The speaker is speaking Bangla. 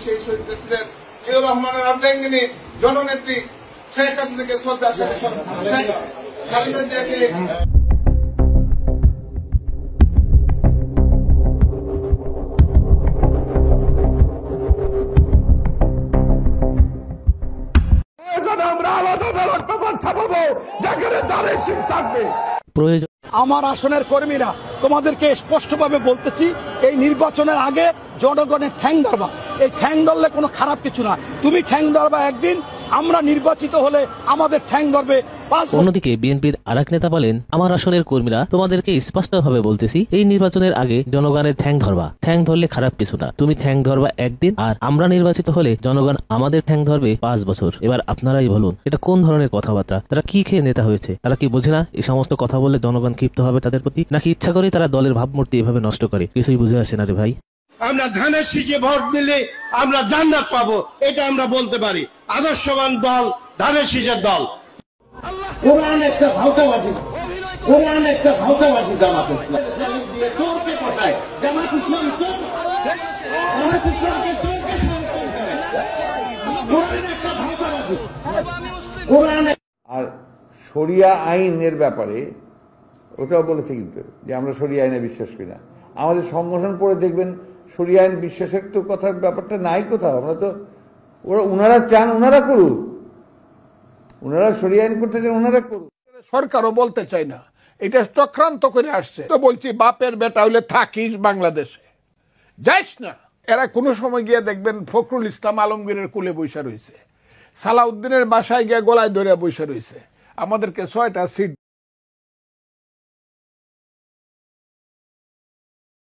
সেই শহীদ প্রেসিডেন্ট জিয়াউর রহমানের অর্ধাঙ্গিনী জননেত্রী শেখ হাসিনাকে শ্রদ্ধার সাথে শেখ খালেদা জিয়াকে আমরা আলাদা ব্যালট পেপার ছাপাবো যেখানে দাঁড়িয়ে শীষ থাকবে। আমার আসনের কর্মীরা তোমাদেরকে স্পষ্টভাবে বলতেছি, এই নির্বাচনের আগে জনগণের ঠ্যাং ধরবা। এই ঠ্যাং ধরলে কোনো খারাপ কিছু না। তুমি ঠ্যাং ধরবা একদিন, আমরা নির্বাচিত হলে আমাদের ঠ্যাং ধরবে 5 বছর। অন্যদিকে বিএনপির আরেক নেতা বলেন, আমার আসনের কর্মীরা তোমাদেরকে স্পষ্টভাবে বলতেছি, এই নির্বাচনের আগে জনগণের ঠ্যাং ধরবা। ঠ্যাং ধরলে খারাপ কিছু না। তুমি ঠ্যাং ধরবা একদিন, আর আমরা নির্বাচিত হলে জনগণ আমাদের ঠ্যাং ধরবে 5 বছর। এবার আপনারাই বলুন, এটা কোন ধরনের কথাবার্তা? তারা কি খেয়ে নেতা হয়েছে? তারা কি বোঝে না এই সমস্ত কথা বললে জনগণ ক্ষিপ্ত হবে তাদের প্রতি? নাকি ইচ্ছা করে তারা দলের ভাবমূর্তি এভাবে নষ্ট করে? কিছুই বুঝে আসে না রে ভাই। আমরা ধানের শীষে ভোট দিলে আমরা জান্নাত পাবো, এটা আমরা বলতে পারি। আদর্শবান দল ধানের শীষের দল। কোরআন একটা ভাওতাবাজি, কোরআন একটা ভাওতাবাজি। জামাত ইসলাম দিয়ে চোরকে পটায়, জামাত ইসলাম চোর, জামাত ইসলামকে চোরকে কোরআন একটা ভাওতাবাজি। কোরআন আর শরিয়া আইনের ব্যাপারে ওটাও বলেছে কিন্তু যে আমরা শরিয়া আইনে বিশ্বাস করি না। আমাদের সংগঠন পড়ে দেখবেন শরিয়া আইন বিশ্বাসের তো কথার ব্যাপারটা নাই কোথাও। আমরা তো ওনারা চান ওনারা করুক, ওনারা শরিয়া আইন করতে চান ওনারা করুক। সরকারও বলতে চাই না, এটা চক্রান্ত করে আসছে। তো বলছি, বাপের বেটা হইলে থাকিস বাংলাদেশে, যাইস না। এরা কোনো সময় গিয়ে দেখবেন ফখরুল ইসলাম আলমগীরের কুলে বৈশা রয়েছে, সালাউদ্দিনের বাসায় গিয়ে গলায় ধরে বৈশা রয়েছে। আমাদেরকে 6টা সিট